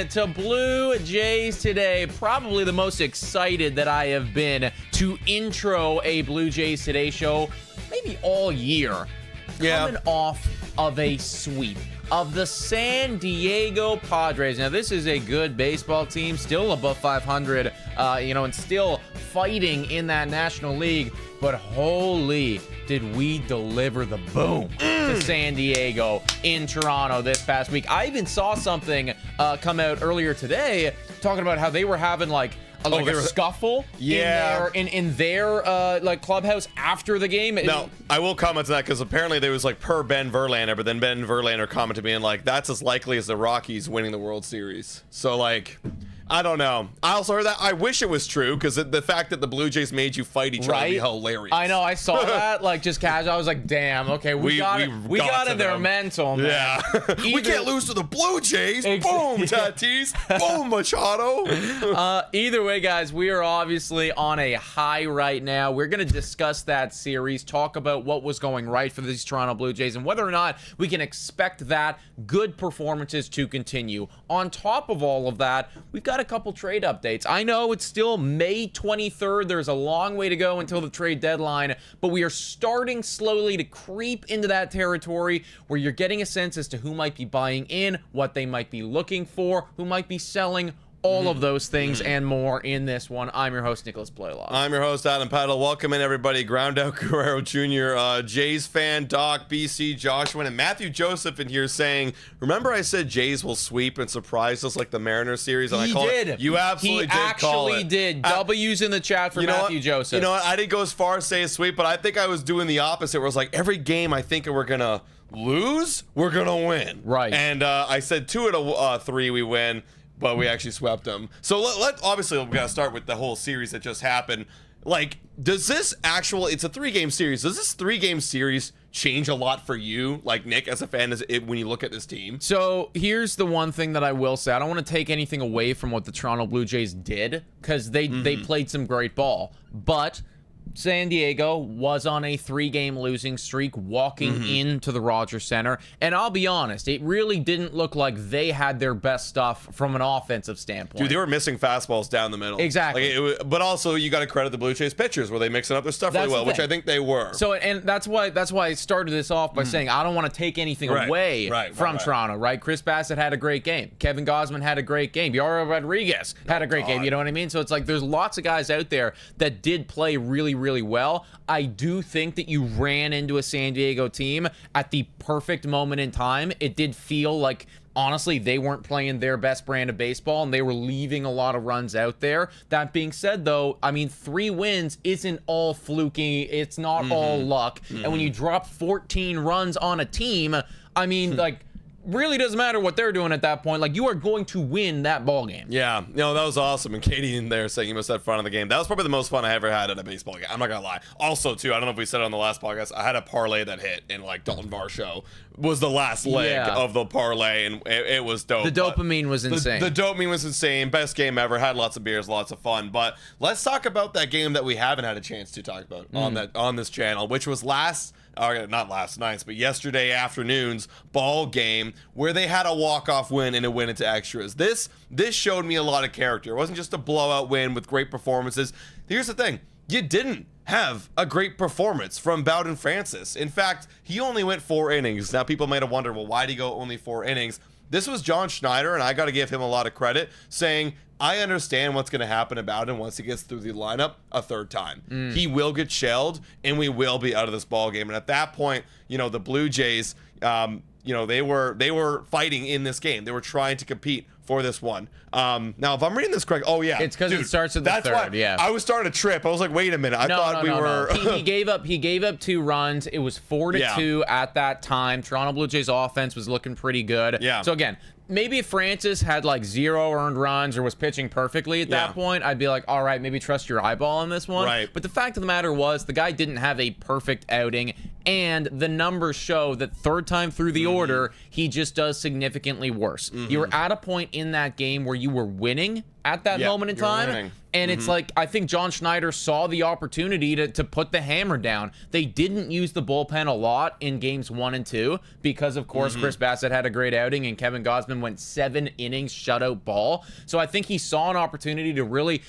to Blue Jays Today. Probably the most excited that I have been to intro a Blue Jays Today show maybe all year. Coming off of a sweep of the San Diego Padres. Now, this is a good baseball team, still above 500, and still fighting in that National League. But holy, did we deliver the boom to San Diego in Toronto this past week. I even saw something come out earlier today talking about how they were having a scuffle in their clubhouse after the game. Now, I will comment to that because apparently there was per Ben Verlander, but then Ben Verlander commented being that's as likely as the Rockies winning the World Series. So I don't know. I also heard that. I wish it was true because the fact that the Blue Jays made you fight each other would be hilarious. I know. I saw that just casual. I was like, damn. Okay, we got it. Their mental, man. Yeah. We can't lose to the Blue Jays. Boom, Tatis. Boom, Machado. Either way, guys, we are obviously on a high right now. We're going to discuss that series, talk about what was going right for these Toronto Blue Jays, and whether or not we can expect that good performances to continue. On top of all of that, we've got a couple trade updates. I know it's still May 23rd. There's a long way to go until the trade deadline, but we are starting slowly to creep into that territory where you're getting a sense as to who might be buying in, what they might be looking for, who might be selling. All of those things and more in this one. I'm your host, Nicholas Blaylock. I'm your host, Adam Paddle. Welcome in, everybody. Ground Out Guerrero Jr., Jays fan, Doc, BC, Joshua, and Matthew Joseph in here saying, remember I said Jays will sweep and surprise us like the Mariners series? And he did. It. You absolutely did call it. He actually did. W's in the chat for Matthew Joseph. You know what? I didn't go as far as say a sweep, but I think I was doing the opposite where it was every game I think we're going to lose, we're going to win. Right. And I said 2 out of 3 we win. But we actually swept them. So obviously we gotta start with the whole series that just happened. Does this it's a 3-game series. Does this 3-game series change a lot for you, Nick, as a fan, when you look at this team? So here's the one thing that I will say. I don't want to take anything away from what the Toronto Blue Jays did, because they played some great ball. But San Diego was on a 3-game losing streak walking into the Rogers Center. And I'll be honest, it really didn't look like they had their best stuff from an offensive standpoint. Dude, they were missing fastballs down the middle. Exactly. But also, you got to credit the Blue Jays pitchers. Were they mixing up their stuff really well, which I think they were. So, and that's why I started this off by saying I don't want to take anything away from Toronto, right? Chris Bassett had a great game. Kevin Gausman had a great game. Yaro Rodriguez had a great game. You know what I mean? So it's there's lots of guys out there that did play really, really well. I do think that you ran into a San Diego team at the perfect moment in time. It did feel like, honestly, they weren't playing their best brand of baseball, and they were leaving a lot of runs out there. That being said, though, 3 wins isn't all fluky. It's not all luck. And when you drop 14 runs on a team, really doesn't matter what they're doing at that point. You are going to win that ball game. Yeah, that was awesome. And Katie in there saying you must have fun of the game. That was probably the most fun I ever had at a baseball game. I'm not gonna lie. Also, too, I don't know if we said it on the last podcast, I had a parlay that hit in Dalton Varsho was the last leg of the parlay, and it was dope. The dopamine was insane. The dopamine was insane. Best game ever. Had lots of beers, lots of fun. But let's talk about that game that we haven't had a chance to talk about on this channel, which was not last night's, but yesterday afternoon's ball game where they had a walk-off win and a win into extras. This showed me a lot of character. It wasn't just a blowout win with great performances. Here's the thing. You didn't have a great performance from Bowen Francis. In fact, he only went 4 innings. Now, people might have wondered, well, why did he go only 4 innings? This was John Schneider, and I got to give him a lot of credit, saying, I understand what's going to happen about him once he gets through the lineup a 3rd time. He will get shelled, and we will be out of this ball game. And at that point, the Blue Jays, they were fighting in this game. They were trying to compete for this one. Now, if I'm reading this correct, it's because it starts at the 3rd. Yeah, I was starting to trip. I was like, wait a minute. I thought we were. He gave up 2 runs. It was 4-2 at that time. Toronto Blue Jays offense was looking pretty good. Yeah. So again, maybe if Francis had 0 earned runs or was pitching perfectly at that point, I'd be like, all right, maybe trust your eyeball on this one. Right. But the fact of the matter was, the guy didn't have a perfect outing, and the numbers show that 3rd time through the order, he just does significantly worse. You were at a point in that game where you were winning at that moment in time. And it's like, I think John Schneider saw the opportunity to put the hammer down. They didn't use the bullpen a lot in games 1 and 2 because, of course, Chris Bassett had a great outing and Kevin Gausman went 7 innings shutout ball. So I think he saw an opportunity to really,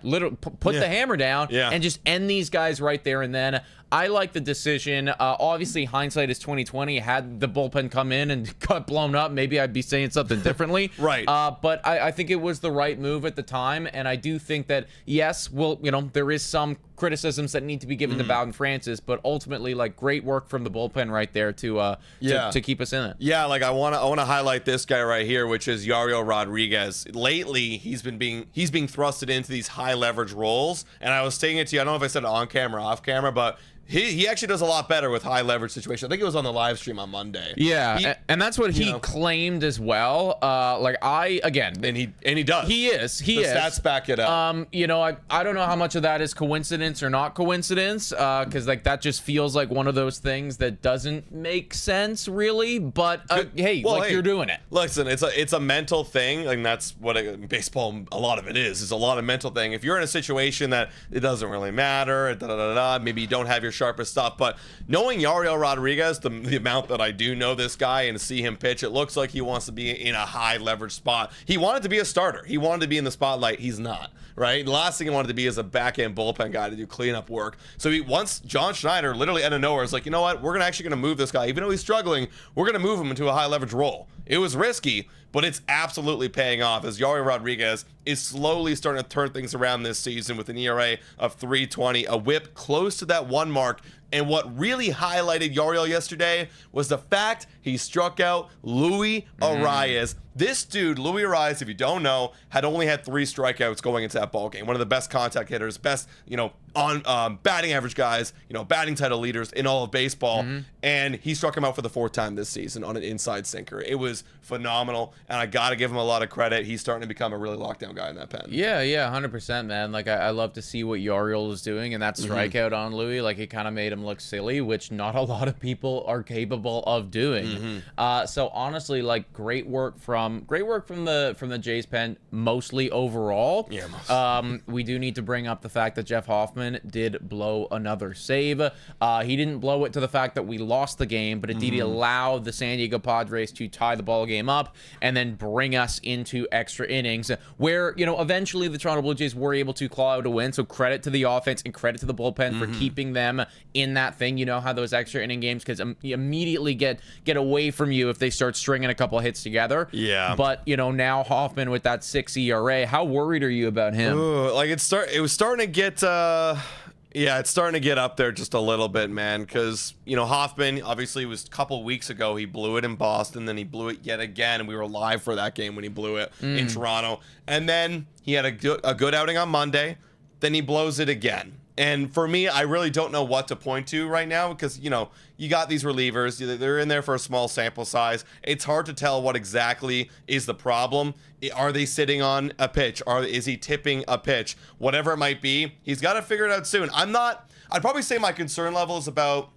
literally put the hammer down and just end these guys right there and then. I like the decision. Obviously, hindsight is 2020. Had the bullpen come in and got blown up, maybe I'd be saying something differently. Right. But I think it was the right move at the time, and I do think that yes, there is some criticisms that need to be given to Bowen Francis, but ultimately, like, great work from the bullpen right there to keep us in it. Yeah, like I want to highlight this guy right here, which is Yariel Rodriguez. Lately, he's being thrusted into these high leverage roles, and I was saying it to you. I don't know if I said it on camera, off camera, but he actually does a lot better with high leverage situations. I think it was on the live stream on Monday. Yeah, and that's what he claimed as well. And he does. He is. The stats back it up. I don't know how much of that is coincidence or not coincidence, because like that just feels like one of those things that doesn't make sense really. But you're doing it. Listen, it's a mental thing, and that's what baseball. A lot of it is a lot of mental thing. If you're in a situation that it doesn't really matter, maybe you don't have your sharpest stuff, but knowing Yariel Rodriguez, the amount that I do know this guy and see him pitch, it looks like he wants to be in a high leverage spot. He wanted to be a starter. He wanted to be in the spotlight. He's not, right? The last thing he wanted to be is a back end bullpen guy to do cleanup work. So once John Schneider literally out of nowhere is like, you know what, we're actually going to move this guy, even though he's struggling, we're going to move him into a high leverage role. It was risky, but it's absolutely paying off as Yariel Rodriguez is slowly starting to turn things around this season with an ERA of 3.20, a whip close to that 1 mark. And what really highlighted Yariel yesterday was the fact he struck out Luis Arias. This dude, Luis Arias, if you don't know, had only had 3 strikeouts going into that ball game. One of the best contact hitters, best, on batting average guys, batting title leaders in all of baseball. And he struck him out for the 4th time this season on an inside sinker. It was phenomenal, and I got to give him a lot of credit. He's starting to become a really lockdown guy in that pen. Yeah, 100%, man. Like, I love to see what Yariel is doing, and that strikeout on Louis, like, it kind of made him look silly, which not a lot of people are capable of doing. So honestly, like, great work from the Jays pen, mostly overall. We do need to bring up the fact that Jeff Hoffman did blow another save. He didn't blow it to the fact that we lost the game, but it did allow the San Diego Padres to tie the ball game up and then bring us into extra innings where, eventually the Toronto Blue Jays were able to claw out a win. So credit to the offense and credit to the bullpen for keeping them in that thing. You know how those extra inning games you immediately get away from you if they start stringing a couple of hits together. But, now Hoffman with that 6 ERA, how worried are you about him? It was starting to get it's starting to get up there just a little bit, man, because, Hoffman, obviously, it was a couple weeks ago. He blew it in Boston, then he blew it yet again, and we were live for that game when he blew it in Toronto. And then he had a good outing on Monday, then he blows it again. And for me, I really don't know what to point to right now because, you got these relievers. They're in there for a small sample size. It's hard to tell what exactly is the problem. Are they sitting on a pitch? Is he tipping a pitch? Whatever it might be, he's got to figure it out soon. I'd probably say my concern level is about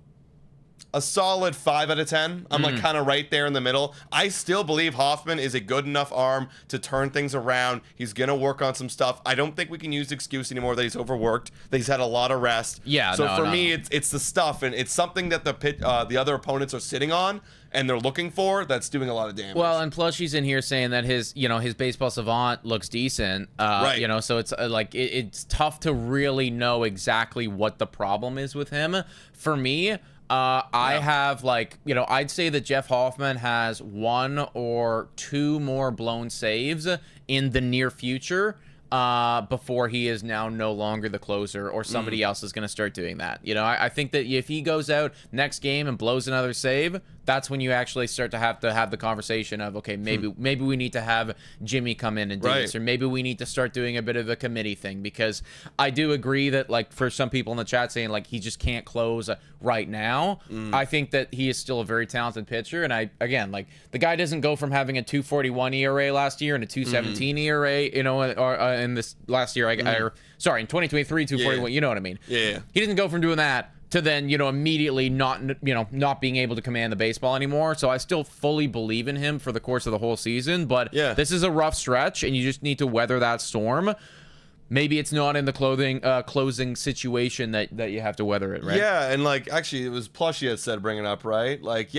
a solid 5 out of 10. I'm like kind of right there in the middle. I still believe Hoffman is a good enough arm to turn things around. He's going to work on some stuff. I don't think we can use the excuse anymore that he's overworked, that he's had a lot of rest. For me, it's the stuff, and it's something that the other opponents are sitting on and they're looking for that's doing a lot of damage. Well, and plus she's in here saying that his baseball savant looks decent. Right. So it's it's tough to really know exactly what the problem is with him. For me, I have I'd say that Jeff Hoffman has 1 or 2 more blown saves in the near future before he is now no longer the closer or somebody else is going to start doing that. I think that if he goes out next game and blows another save, that's when you actually start to have the conversation of, okay, maybe we need to have Jimmy come in and do this, or maybe we need to start doing a bit of a committee thing, because I do agree that for some people in the chat saying he just can't close right now, I think that he is still a very talented pitcher, and the guy doesn't go from having a 2.41 ERA last year and a 2.17 ERA, in this last year, in 2023 2.41, you know what I mean? Yeah. He doesn't go from doing that to then, immediately not being able to command the baseball anymore. So I still fully believe in him for the course of the whole season. But this is a rough stretch, and you just need to weather that storm. Maybe it's not in the closing situation that you have to weather it, right? Yeah, and actually, it was Plushy that said bring it up, right? Look,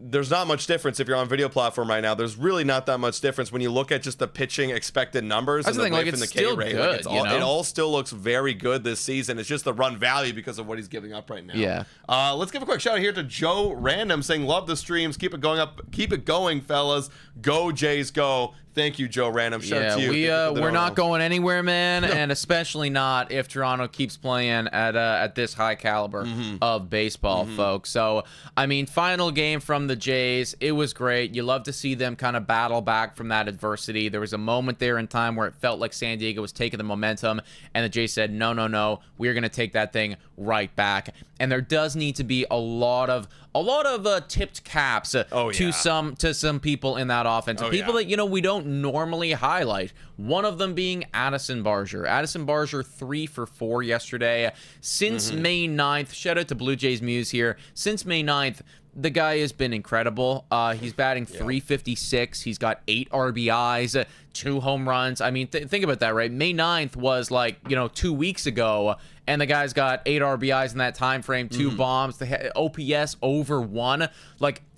there's not much difference if you're on video platform right now. There's really not that much difference when you look at just the pitching expected numbers. That's and the thing, and the K rate. Good, it all still looks very good this season. It's just the run value because of what he's giving up right now. Yeah. Let's give a quick shout out here to Joe Random saying, love the streams. Keep it going up. Keep it going, fellas. Go Jays, go. Thank you, Joe Random. Shout out to you. We're not going anywhere, man, and especially not if Toronto keeps playing at this high caliber of baseball, folks. So, I mean, final game from the Jays. It was great. You love to see them kind of battle back from that adversity. There was a moment there in time where it felt like San Diego was taking the momentum, and the Jays said, no, we're going to take that thing right back. And there does need to be a lot of tipped caps to some people in that offense, people that we don't normally highlight. One of them being Addison Barger. Addison Barger 3 for 4 yesterday. Since May 9th, shout out to Blue Jays Muse here. Since May 9th, the guy has been incredible. He's batting .356. He's got 8 RBIs, 2 home runs. I mean, think about that, right? May 9th was 2 weeks ago, and the guy's got 8 RBIs in that time frame, 2 bombs, the OPS over 1.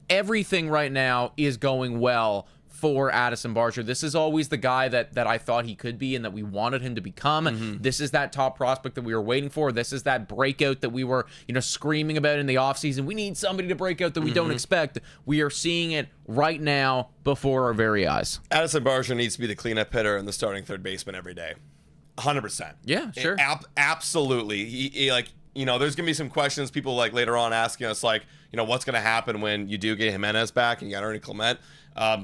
Everything right now is going well for Addison Barger. This is always the guy that I thought he could be and that we wanted him to become. This is that top prospect that we were waiting for. This is that breakout that we were, screaming about in the offseason. We need somebody to break out that we don't expect. We are seeing it right now before our very eyes. Addison Barger needs to be the cleanup hitter and the starting third baseman every day. 100%. Yeah, sure. Absolutely. He there's going to be some questions, people later on asking us, what's going to happen when you do get Jimenez back and you got Ernie Clement.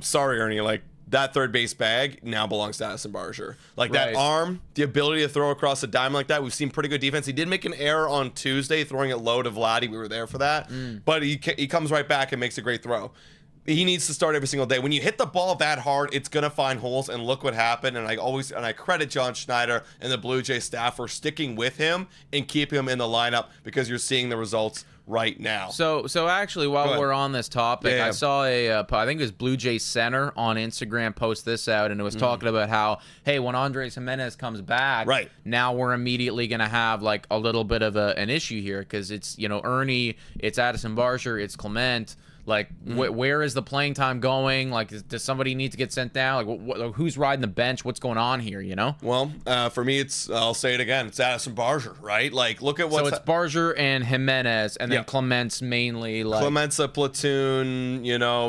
Sorry, Ernie, that third base bag now belongs to Addison Barger. That arm, the ability to throw across the diamond like that, we've seen pretty good defense. He did make an error on Tuesday throwing it low to Vladdy. We were there for that. But he comes right back and makes a great throw. He needs to start every single day. When you hit the ball that hard, it's going to find holes, and look what happened. And I credit John Schneider and the Blue Jay staff for sticking with him and keeping him in the lineup because you're seeing the results right now. So actually, while we're on this topic, I saw I think it was Blue Jay Center on Instagram post this out, and it was talking about how, hey, when Andres Jimenez comes back, now we're immediately going to have a little bit of an issue here because it's, Ernie, it's Addison Barger, it's Clement. Where is the playing time going? Does somebody need to get sent down? Who's riding the bench? What's going on here, Well, for me, I'll say it again. It's Addison Barger, right? Look at what's... So it's Barger and Jimenez, and then Clement's mainly Clement's a platoon,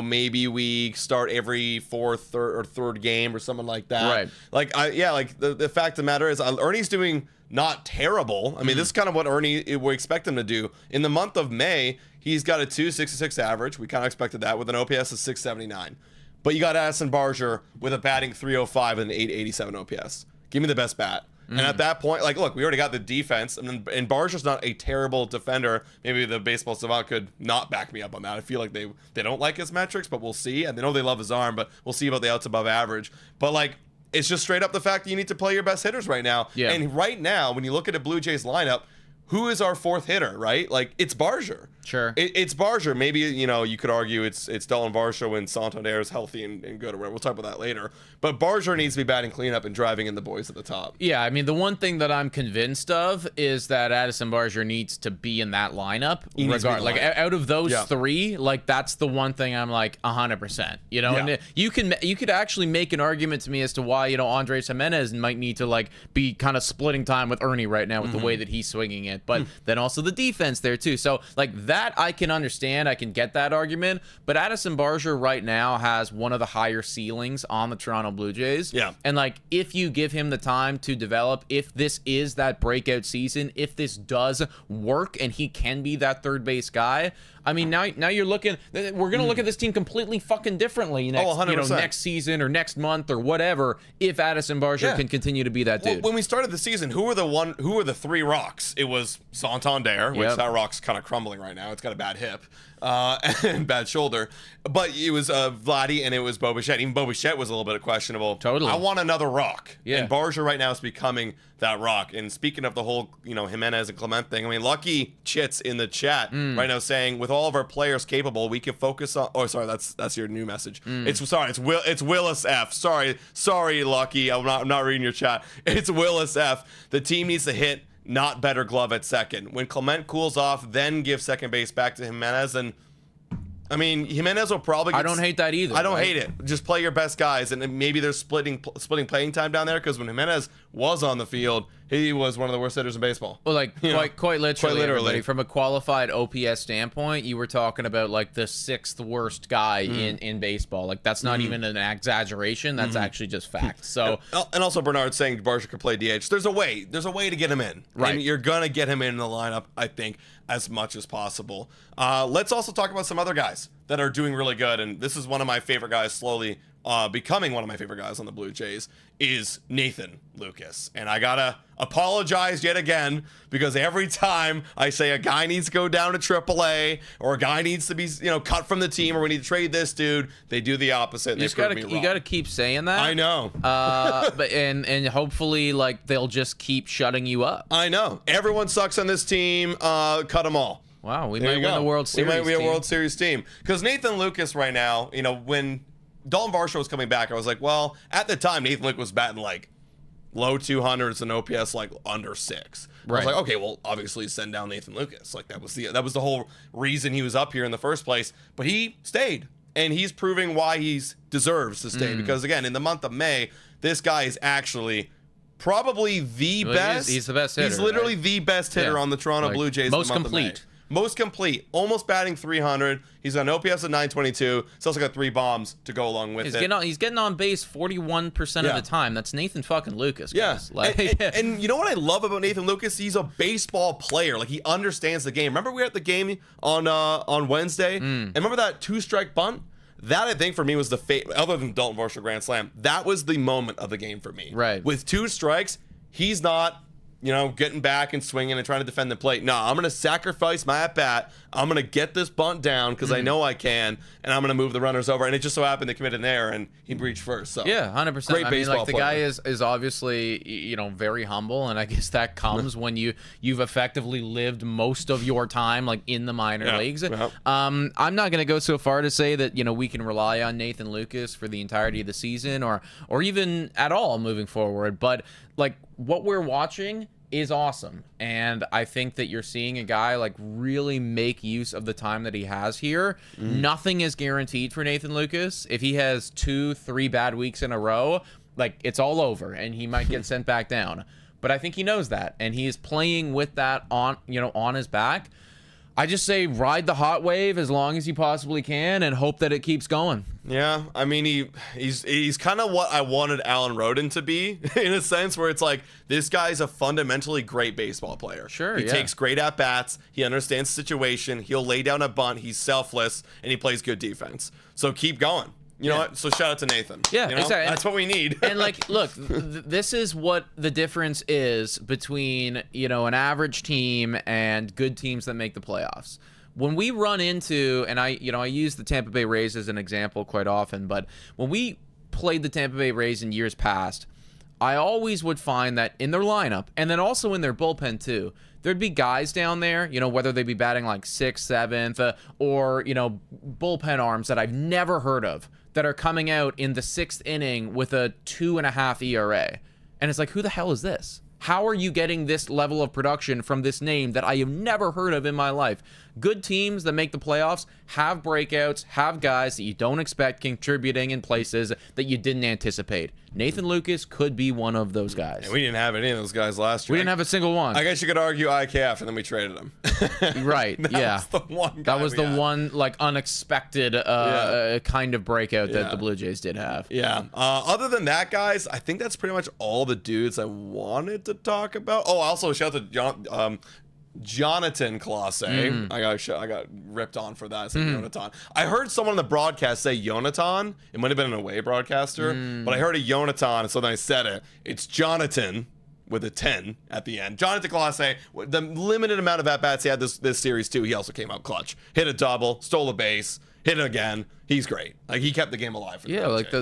maybe we start every fourth or third game or something like that. Right. The fact of the matter is Ernie's doing not terrible. I mean, this is kind of what Ernie we expect him to do. In the month of May, he's got a .266 average. We kind of expected that with an OPS of .679. But you got Addison Barger with a batting .305 and an .887 OPS. Give me the best bat. And at that point, look, we already got the defense, and Barger's not a terrible defender. Maybe the baseball savant could not back me up on that. I feel like they don't like his metrics, but we'll see. And they know they love his arm, but we'll see about the outs above average. But it's just straight up the fact that you need to play your best hitters right now. Yeah. And right now, when you look at a Blue Jays lineup, who is our fourth hitter, right? It's Barger. Sure. It's Barger. Maybe, you could argue it's Dylan Varsho when Santandere is healthy and good or whatever. We'll talk about that later. But Barger needs to be batting cleanup and driving in the boys at the top. Yeah, I mean, the one thing that I'm convinced of is that Addison Barger needs to be in that lineup. Out of those three, that's the one thing I'm 100%. And you could actually make an argument to me as to why, Andres Jimenez might need to be kind of splitting time with Ernie right now with the way that he's swinging it. But then also the defense there too. So that I can understand. I can get that argument. But Addison Barger right now has one of the higher ceilings on the Toronto Blue Jays. Yeah. And if you give him the time to develop, if this is that breakout season, if this does work and he can be that third base guy, I mean, now you're looking. We're gonna look at this team completely fucking diffently next season or next month or whatever. If Addison Barger can continue to be that dude. When we started the season, who were the 3 rocks? It was was Santandere, which that rock's kind of crumbling right now. It's got a bad hip and bad shoulder. But it was Vladdy and it was Bo Bichette. Even Bo Bichette was a little bit questionable. Totally. I want another rock. Yeah. And Barger right now is becoming that rock. And speaking of the whole, Jimenez and Clement thing, I mean, Lucky Chits in the chat right now saying, with all of our players capable, we can focus on. Oh, sorry, that's your new message. It's Willis F. Sorry, Lucky. I'm not reading your chat. It's Willis F. The team needs to hit not better glove at second. When Clement cools off, then give second base back to Jimenez. And I mean, Jimenez will probably I don't hate that either. I don't hate it. Just play your best guys, and maybe there's splitting playing time down there, because when Jimenez was on the field, he was one of the worst hitters in baseball. Well, like quite literally. From a qualified OPS standpoint, you were talking about like the 6th worst guy in baseball. Like that's not even an exaggeration. That's actually just fact. So and also Bernard's saying Barger could play DH. There's a way to get him in. Right. And you're gonna get him in the lineup, I think, as much as possible. Let's also talk about some other guys that are doing really good, and this is one of my favorite guys, slowly becoming one of my favorite guys on the Blue Jays, is Nathan Lucas. And I gotta apologize yet again, because every time I say a guy needs to go down to AAA or a guy needs to be cut from the team or we need to trade this dude, they do the opposite. And you gotta keep saying that. I know. But and hopefully like they'll just keep shutting you up. I know. Everyone sucks on this team. Cut them all. Wow, we might win the World Series. We might be a World Series team. Because Nathan Lucas right now, when Dalton Varsho was coming back, I was like, well, at the time, Nathan Lucas was batting like low 200s and OPS like under 6. Right. I was like, okay, well, obviously send down Nathan Lucas. Like that was the whole reason he was up here in the first place. But he stayed, and he's proving why he deserves to stay. Because again, in the month of May, this guy is actually probably the best. He's the best hitter. He's literally the best hitter on the Toronto Blue Jays. Most complete. Most complete, almost batting 300. He's got an OPS of 922. He's also got 3 bombs to go along with it. He's getting on base 41% of the time. That's Nathan fucking Lucas. Guys. Yeah. And you know what I love about Nathan Lucas? He's a baseball player. Like, he understands the game. Remember we were at the game on Wednesday? And remember that 2-strike bunt? That, I think, for me was the other than Dalton Varsho grand slam, that was the moment of the game for me. Right. With 2 strikes, he's not getting back and swinging and trying to defend the plate. No, I'm going to sacrifice my at-bat. I'm going to get this bunt down because I know I can, and I'm going to move the runners over. And it just so happened they committed an error, and he reached first. So yeah, 100%. Great baseball the player. guy is obviously, very humble, and I guess that comes when you've effectively lived most of your time like in the minor leagues. Yeah. I'm not going to go so far to say that, we can rely on Nathan Lucas for the entirety of the season or even at all moving forward, but like what we're watching is awesome, and I think that you're seeing a guy like really make use of the time that he has here. Nothing is guaranteed for Nathan Lucas. If he has 2-3 bad weeks in a row, like it's all over and he might get sent back down. But I think he knows that, and he's playing with that on his back. I just say ride the hot wave as long as you possibly can and hope that it keeps going. Yeah, I mean, he's kind of what I wanted Alan Rhoden to be, in a sense, where it's like, this guy's a fundamentally great baseball player. Sure, He takes great at-bats, he understands the situation, he'll lay down a bunt, he's selfless, and he plays good defense. So keep going. You know what? So shout out to Nathan. Yeah, exactly. That's what we need. And like, look, this is what the difference is between, an average team and good teams that make the playoffs. When we run into, and I use the Tampa Bay Rays as an example quite often, but when we played the Tampa Bay Rays in years past, I always would find that in their lineup, and then also in their bullpen too, there'd be guys down there, whether they be batting like 6th, 7th, or, bullpen arms that I've never heard of that are coming out in the 6th inning with a 2.5 ERA. And it's like, who the hell is this? How are you getting this level of production from this name that I have never heard of in my life? Good teams that make the playoffs have breakouts, have guys that you don't expect contributing in places that you didn't anticipate. Nathan Lucas could be one of those guys. And we didn't have any of those guys last year. We didn't have a single one. I guess you could argue IKF, and then we traded him. Right, That was the one guy that was the one like unexpected kind of breakout that the Blue Jays did have. Yeah. Other than that, guys, I think that's pretty much all the dudes I wanted to talk about. Oh, also shout out to Jonathan Classe. I got ripped on for that. It's like Jonathan. I heard someone on the broadcast say Jonathan. It might have been an away broadcaster, but I heard a Jonathan, so then I said it. It's Jonathan with a 10 at the end. Jonathan Clase, the limited amount of at-bats he had this series too, he also came out clutch. Hit a double, stole a base, hit it again. He's great. Like, he kept the game alive for the like the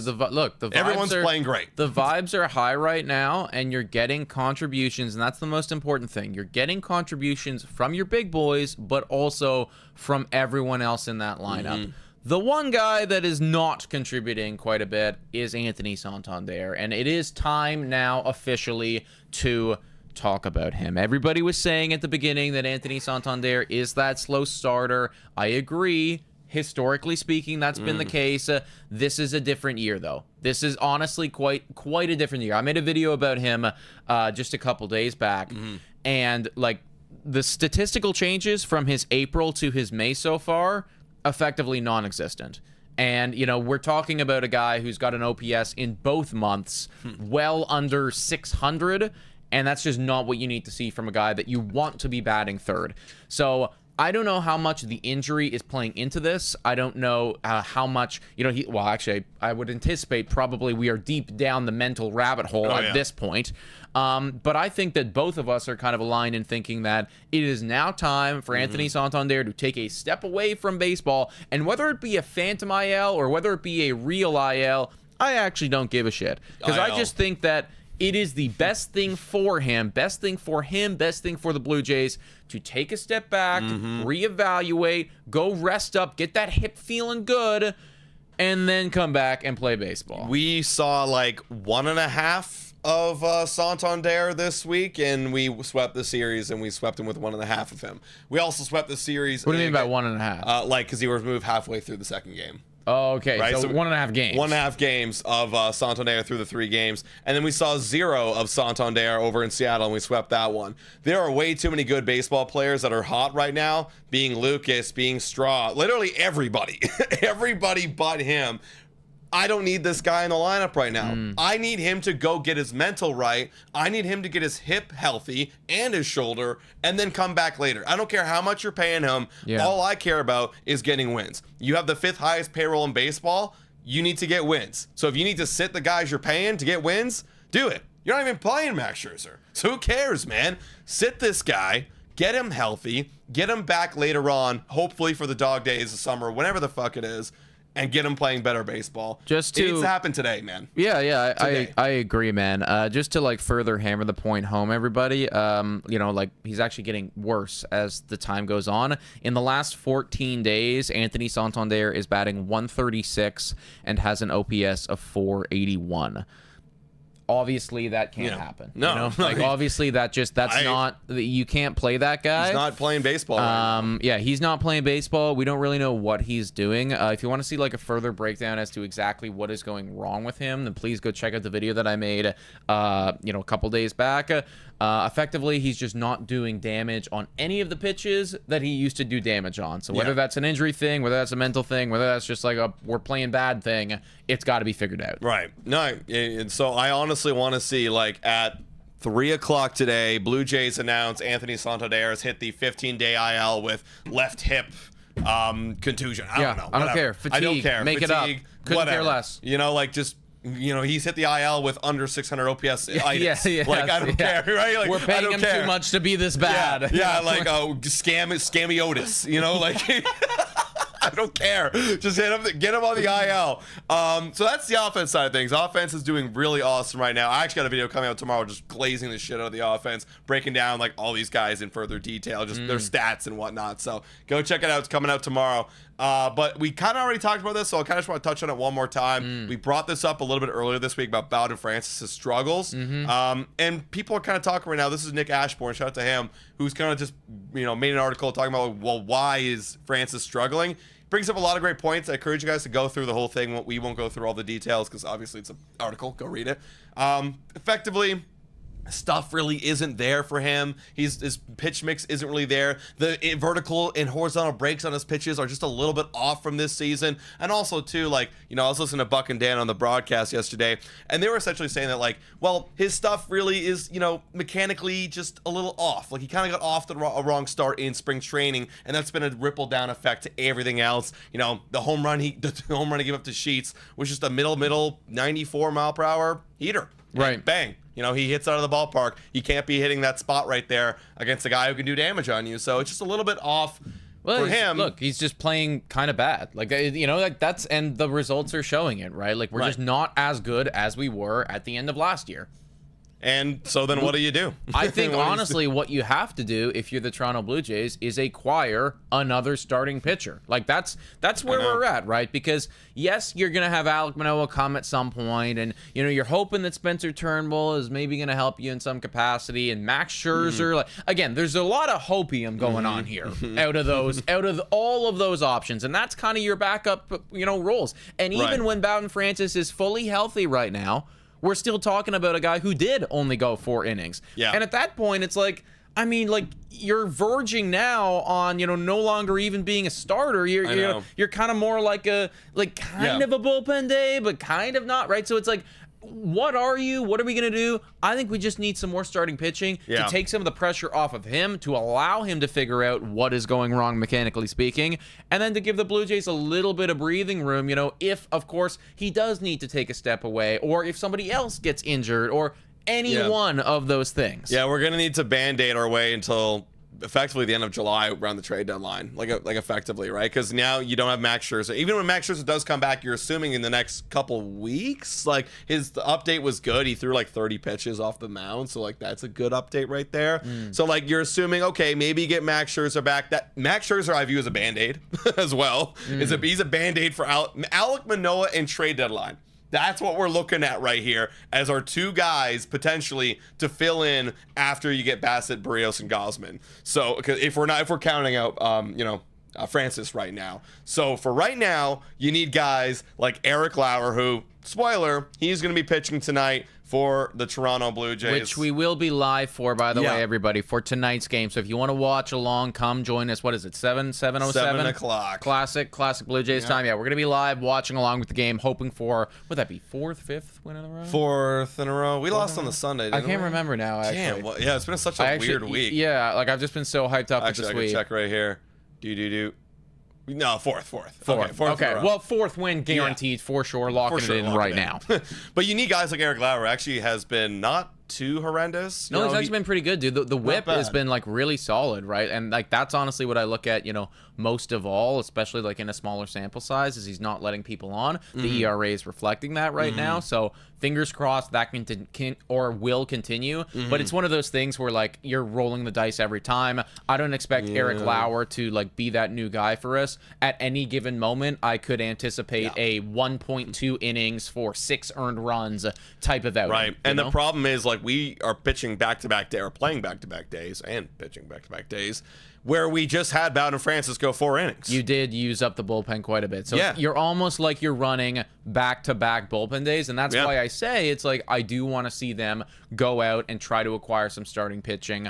vibes everyone's playing great. The vibes are high right now, and you're getting contributions, and that's the most important thing. You're getting contributions from your big boys, but also from everyone else in that lineup. The one guy that is not contributing quite a bit is Anthony Santandere, and it is time now officially to talk about him. Everybody was saying at the beginning that Anthony Santandere is that slow starter. I agree. Historically speaking, that's been the case. This is a different year, though. This is honestly quite a different year. I made a video about him just a couple days back, and like the statistical changes from his April to his May so far, effectively non-existent. And, you know, we're talking about a guy who's got an OPS in both months well under 600, and that's just not what you need to see from a guy that you want to be batting third. So I don't know how much the injury is playing into this. I don't know how much, you know, well, actually, I would anticipate probably we are deep down the mental rabbit hole at this point. But I think that both of us are kind of aligned in thinking that it is now time for Anthony Santandere to take a step away from baseball. And whether it be a phantom IL or whether it be a real IL, I actually don't give a shit. Because I just think that it is the best thing for him, best thing for the Blue Jays to take a step back, reevaluate, go rest up, get that hip feeling good, and then come back and play baseball. We saw like 1.5 of Santandere this week, and we swept the series, and we swept him with 1.5 of him. We also swept the series. What do you mean by 1.5? Like, because he was moved halfway through the second game. Oh, okay. Right? So 1.5 games. 1.5 games of Santandere through the 3 games. And then we saw 0 of Santandere over in Seattle, and we swept that one. There are way too many good baseball players that are hot right now, being Lucas, being Straw, literally everybody. Everybody but him. I don't need this guy in the lineup right now. I need him to go get his mental right. I need him to get his hip healthy and his shoulder and then come back later. I don't care how much you're paying him. Yeah. All I care about is getting wins. You have the 5th highest payroll in baseball. You need to get wins. So if you need to sit the guys you're paying to get wins, do it. You're not even playing Max Scherzer. So who cares, man? Sit this guy. Get him healthy. Get him back later on, hopefully for the dog days of summer, whenever the fuck it is. And get him playing better baseball. It needs to happen today, man. Yeah, I agree, man. Just to like further hammer the point home, everybody. You know, like he's actually getting worse as the time goes on. In the last 14 days, Anthony Santandere is batting 136 and has an OPS of 481. Obviously, that can't happen. No, you know? Like obviously that's not. You can't play that guy. He's not playing baseball. Right now. Yeah, he's not playing baseball. We don't really know what he's doing. If you want to see like a further breakdown as to exactly what is going wrong with him, then please go check out the video that I made. You know, a couple days back. Effectively, he's just not doing damage on any of the pitches that he used to do damage on. So whether that's an injury thing, whether that's a mental thing, whether that's just like a we're playing bad thing, it's got to be figured out. Right. No, and so I honestly want to see like at 3 o'clock today, Blue Jays announce Anthony Santandere has hit the 15-day IL with left hip contusion. I don't know. I don't care. Fatigue. I don't care. Make Fatigue, it up. Couldn't care less. You know, like just. You know, he's hit the IL with under 600 OPS. Yeah, like I don't care, right? Like, we're paying him too much to be this bad. Yeah, like scammy Otis. You know, like I don't care. Just hit him, get him on the IL. So that's the offense side of things. Offense is doing really awesome right now. I actually got a video coming out tomorrow, just glazing the shit out of the offense, breaking down like all these guys in further detail, just their stats and whatnot. So go check it out. It's coming out tomorrow. But we kind of already talked about this, so I kind of just want to touch on it one more time. We brought this up a little bit earlier this week about Bowen Francis' struggles. And people are kind of talking right now. This is Nick Ashbourne, shout out to him, who's kind of just, you know, made an article talking about, well, why is Francis struggling? Brings up a lot of great points. I encourage you guys to go through the whole thing. We won't go through all the details because obviously it's an article. Go read it. Effectively, stuff really isn't there for him. His pitch mix isn't really there. The vertical and horizontal breaks on his pitches are just a little bit off from this season. And also too, like, you know, I was listening to Buck and Dan on the broadcast yesterday, and they were essentially saying that, like, well, his stuff really is, you know, mechanically just a little off. Like, he kind of got off the wrong start in spring training, and that's been a ripple down effect to everything else. You know, the home run he gave up to Sheets was just a middle 94 mile per hour heater. Right. Bang. You know, he hits out of the ballpark. He can't be hitting that spot right there against a guy who can do damage on you. So it's just a little bit off for him. Look, he's just playing kind of bad. Like, you know, like that's, and the results are showing it, right? Like, we're just not as good as we were at the end of last year. And so then what do you do? I think, honestly, what you have to do if you're the Toronto Blue Jays is acquire another starting pitcher. Like, that's where we're at, right? Because, yes, you're going to have Alek Manoah come at some point, and, you know, you're hoping that Spencer Turnbull is maybe going to help you in some capacity, and Max Scherzer. Like, again, there's a lot of hopium going on here out of all of those options, and that's kind of your backup, you know, roles. And even when Bowen Francis is fully healthy right now, we're still talking about a guy who did only go 4 innings. Yeah. And at that point, it's like, I mean, like, you're verging now on, you know, no longer even being a starter. You're kind of more like a, like, kind of a bullpen day, but kind of not, right? So it's like, what are you? What are we going to do? I think we just need some more starting pitching to take some of the pressure off of him, to allow him to figure out what is going wrong mechanically speaking, and then to give the Blue Jays a little bit of breathing room, you know, if, of course, he does need to take a step away, or if somebody else gets injured, or any one of those things. Yeah, we're going to need to Band-Aid our way until effectively the end of July around the trade deadline, like effectively, right? Because now you don't have Max Scherzer. Even when Max Scherzer does come back, you're assuming in the next couple weeks. Like, the update was good. He threw like 30 pitches off the mound, so like that's a good update right there. So like you're assuming, okay, maybe you get Max Scherzer back. That Max Scherzer I view as a Band-Aid as well. He's a Band-Aid for Alek Manoah and trade deadline. That's what we're looking at right here as our 2 guys potentially to fill in after you get Bassett, Berríos, and Gausman. So if we're counting out, Francis right now. So for right now, you need guys like Eric Lauer, who, spoiler, he's going to be pitching tonight for the Toronto Blue Jays. Which we will be live for, by the way, everybody, for tonight's game. So if you want to watch along, come join us. What is it, 7:07? 7 o'clock. Classic Blue Jays time. Yeah, we're going to be live watching along with the game, hoping for, would that be 4th, 5th win in a row? 4th in a row. We lost on the Sunday, didn't we? I can't remember now, actually. Damn, well, yeah, it's been such a weird week. Yeah, like I've just been so hyped up with this week. I can check right here. No, 4th. Okay. Well, 4th win guaranteed for sure. Locking it in right now. But you need guys like Eric Lauer. Actually, has been not too horrendous. No, he's actually been pretty good, dude. The whip has been like really solid, right? And like that's honestly what I look at, you know, most of all, especially like in a smaller sample size, is he's not letting people on. The ERA is reflecting that right now. So fingers crossed that can or will continue. But it's one of those things where like you're rolling the dice every time. I don't expect Eric Lauer to like be that new guy for us. At any given moment, I could anticipate a 1.2 innings for 6 earned runs type of outing. Right. And the problem is like we are pitching back-to-back day or playing back-to-back days and pitching back-to-back days where we just had Bowen Francis go 4 innings. You did use up the bullpen quite a bit. So you're almost like you're running back-to-back bullpen days, and that's why I say it's like I do want to see them go out and try to acquire some starting pitching.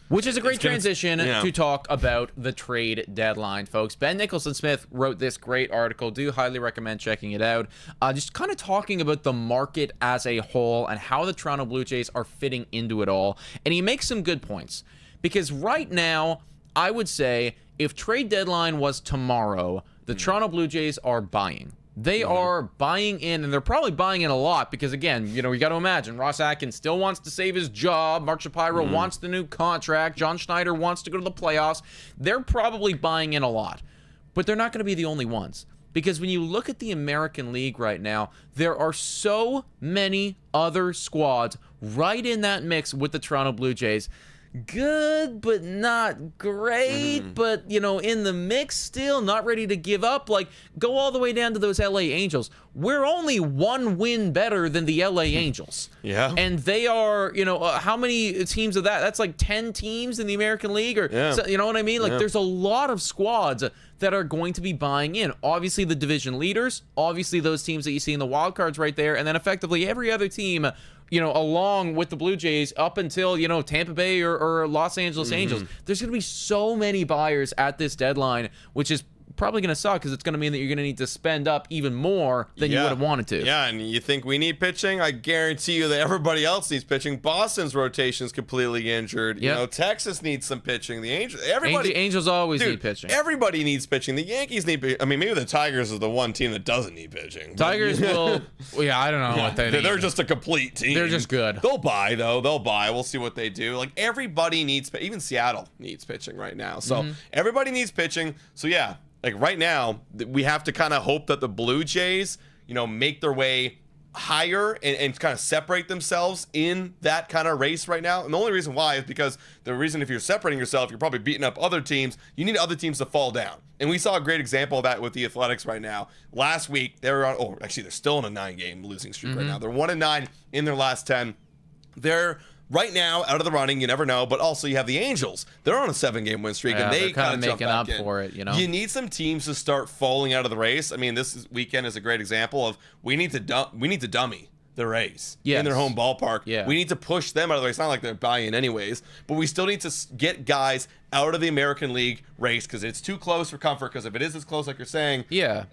Which is a great transition to talk about the trade deadline, folks. Ben Nicholson-Smith wrote this great article. Do highly recommend checking it out. Just kind of talking about the market as a whole and how the Toronto Blue Jays are fitting into it all. And he makes some good points. Because right now, I would say if trade deadline was tomorrow, the Toronto Blue Jays are buying. They are buying in, and they're probably buying in a lot because, again, you know, you got to imagine Ross Atkins still wants to save his job. Mark Shapiro wants the new contract. John Schneider wants to go to the playoffs. They're probably buying in a lot, but they're not going to be the only ones because when you look at the American League right now, there are so many other squads right in that mix with the Toronto Blue Jays. Good, but not great, but, you know, in the mix still, not ready to give up. Like, go all the way down to those LA Angels. We're only 1 win better than the LA Angels. And they are, you know, how many teams of that? That's like 10 teams in the American League, or, so, you know what I mean? Like, there's a lot of squads that are going to be buying in. Obviously, the division leaders, obviously, those teams that you see in the wild cards right there, and then effectively every other team, you know, along with the Blue Jays up until, you know, Tampa Bay or Los Angeles Angels. There's going to be so many buyers at this deadline, which is probably going to suck because it's going to mean that you're going to need to spend up even more than you would have wanted to. Yeah, and you think we need pitching? I guarantee you that everybody else needs pitching. Boston's rotation is completely injured. Yep. You know, Texas needs some pitching. The Angels always need pitching. Everybody needs pitching. The Yankees need pitching. I mean, maybe the Tigers is the one team that doesn't need pitching. Tigers will. Yeah, I don't know what they need. They're just a complete team. They're just good. They'll buy, though. They'll buy. We'll see what they do. Like, everybody needs, even Seattle needs pitching right now. So everybody needs pitching. So yeah, like right now, we have to kind of hope that the Blue Jays, you know, make their way higher and kind of separate themselves in that kind of race right now. And the only reason why is because the reason if you're separating yourself, you're probably beating up other teams. You need other teams to fall down. And we saw a great example of that with the Athletics right now. Last week, they were on, actually, they're still on a 9-game losing streak right now. They're 1-9 in their last 10. They're right now out of the running. You never know. But also you have the Angels. They're on a 7-game win streak, and they kind of making up for it. You know, you need some teams to start falling out of the race. I mean, weekend is a great example of we need to dummy the Rays in their home ballpark. Yeah. We need to push them out of the race. It's not like they're buying anyways, but we still need to get guys out of the American League race because it's too close for comfort. Because if it is as close, like you're saying,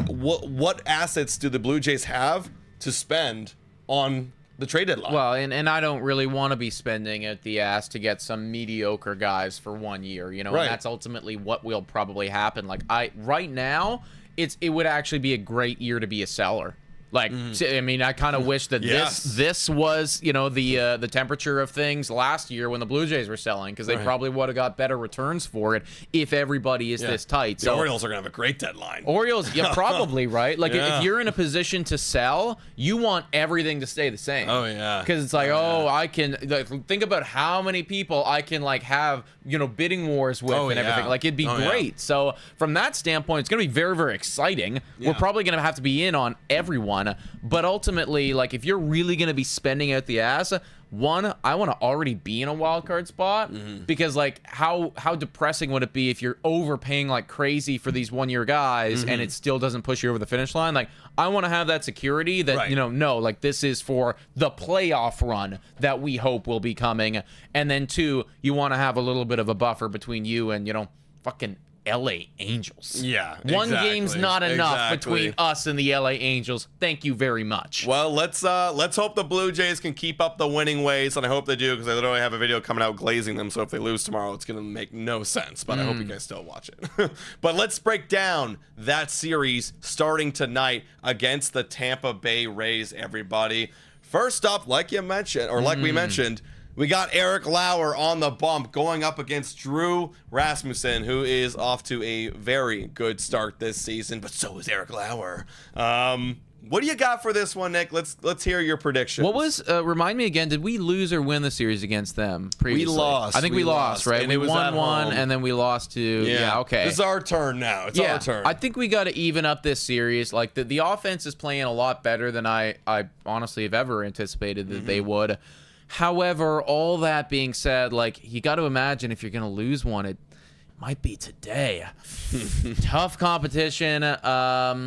what assets do the Blue Jays have to spend on the trade deadline? Well, and I don't really want to be spending at the ass to get some mediocre guys for 1 year, you know, and that's ultimately what will probably happen. Like right now, it would actually be a great year to be a seller. Like, I mean, I kind of wish that this was, you know, the temperature of things last year when the Blue Jays were selling, because they probably would have got better returns for it if everybody is this tight. The Orioles are going to have a great deadline. Orioles, yeah, probably, right? Like, if you're in a position to sell, you want everything to stay the same. Oh, yeah. Because it's like, I can, like, think about how many people I can, like, have, you know, bidding wars with and everything. Like, it'd be great. So, from that standpoint, it's going to be very, very exciting. We're probably going to have to be in on everyone. But ultimately, like, if you're really going to be spending out the ass, one, I want to already be in a wild card spot because, like, how depressing would it be if you're overpaying like crazy for these 1-year guys and it still doesn't push you over the finish line? Like, I want to have that security that, you know, no, like, this is for the playoff run that we hope will be coming. And then two, you want to have a little bit of a buffer betwing you and, you know, fucking LA Angels. Yeah, one game's not enough between us and the LA Angels. Thank you very much. Well, let's hope the Blue Jays can keep up the winning ways, and I hope they do, because I literally have a video coming out glazing them. So if they lose tomorrow, it's gonna make no sense. But I hope you guys still watch it. But let's break down that series starting tonight against the Tampa Bay Rays. Everybody, first up, like you mentioned, or like we mentioned, we got Eric Lauer on the bump going up against Drew Rasmussen, who is off to a very good start this season, but so is Eric Lauer. What do you got for this one, Nick? Let's hear your predictions. What was remind me again? Did we lose or win the series against them previously? We lost. I think we lost, right? We won one, and then we lost to. Yeah, okay. This is our turn now. It's our turn. I think we got to even up this series. Like the offense is playing a lot better than I honestly have ever anticipated that they would. However, all that being said, like, you got to imagine if you're going to lose one, it might be today. Tough competition. I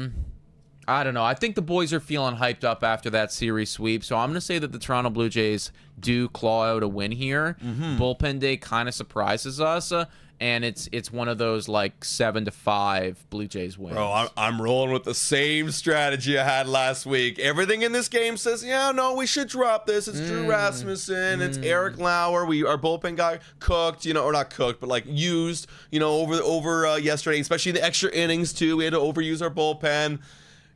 don't know. I think the boys are feeling hyped up after that series sweep. So I'm going to say that the Toronto Blue Jays do claw out a win here. Bullpen day kind of surprises us. And it's one of those, like, 7-5 Blue Jays wins. Bro, I'm rolling with the same strategy I had last week. Everything in this game says, yeah, no, we should drop this. It's Drew Rasmussen. It's Eric Lauer. Our bullpen guy cooked, you know, or not cooked, but, like, used, you know, over yesterday, especially the extra innings, too. We had to overuse our bullpen.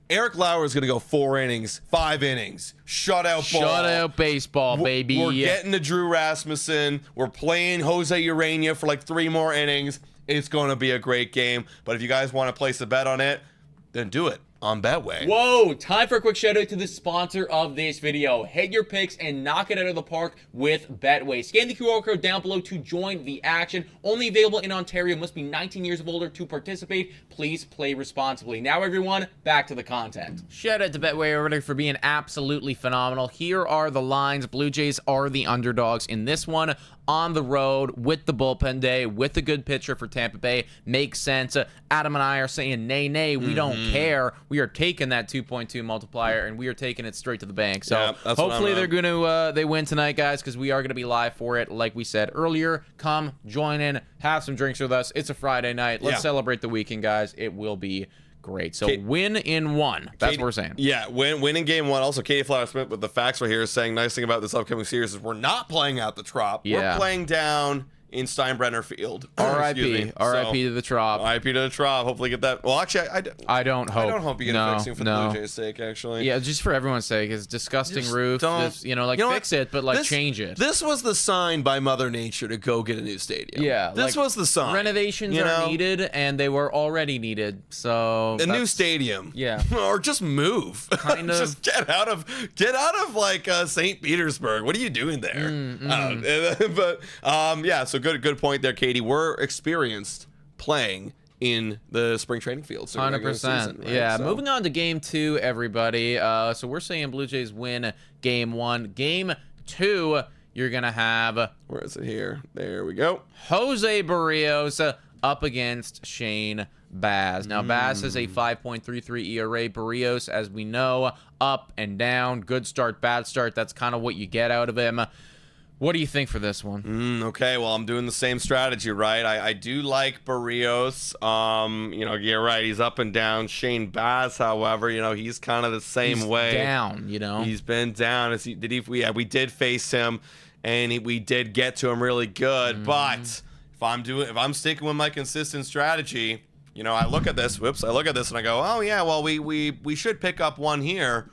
Eric Lauer is going to go 4 innings, 5 innings, shutout ball. Shutout baseball, baby. We're getting to Drew Rasmussen. We're playing Jose Urania for like 3 more innings. It's going to be a great game. But if you guys want to place a bet on it, then do it on Betway. Whoa, time for a quick shout out to the sponsor of this video. Hit your picks and knock it out of the park with Betway. Scan the QR code down below to join the action. Only available in Ontario. Must be 19 years of older to participate. Please play responsibly. Now, everyone, back to the content. Shout out to Betway already for being absolutely phenomenal. Here are the lines. Blue Jays are the underdogs in this one. on the road with the bullpen day, with a good pitcher for Tampa Bay. Makes sense. Adam and I are saying, nay, we don't care. We are taking that 2.2 multiplier, and we are taking it straight to the bank. So hopefully they're going to they win tonight, guys, because we are going to be live for it. Like we said earlier, come join in, have some drinks with us. It's a Friday night. Let's celebrate the weekend, guys. It will be great. So win in one. That's what we're saying. Yeah, win in game one. Also, Katie Flower Smith with the facts right here is saying, nice thing about this upcoming series is we're not playing out the Trop. We're playing down in Steinbrenner Field. R.I.P. R.I.P. to the Trop. R.I.P. to the Trop. Hopefully get that. Well, actually, I don't hope. I don't hope you get it fixing for the Blue Jays' sake, actually. Yeah, just for everyone's sake. It's disgusting roof. Fix it, but change it. This was the sign by Mother Nature to go get a new stadium. Yeah. This was the sign. Renovations are needed, and they were already needed. So a new stadium. Yeah. Or just move. Kind of. Just get out of like St. Petersburg. What are you doing there? But yeah, so good point there, Katie. We're experienced playing in the spring training field. 100%. Right? Yeah. So. Moving on to game 2, everybody. So we're saying Blue Jays win game 1. Game 2, you're going to have... Where is it here? There we go. Jose Barrios up against Shane Baz. Now, Baz has a 5.33 ERA. Barrios, as we know, up and down. Good start, bad start. That's kind of what you get out of him. What do you think for this one? Okay, well, I'm doing the same strategy, right? I do like Barrios. You're right. He's up and down. Shane Baz, however, he's kind of the same way. Down, He's been down. We did face him, and we did get to him really good. But if I'm sticking with my consistent strategy, I look at this and I go, oh yeah, well we should pick up one here.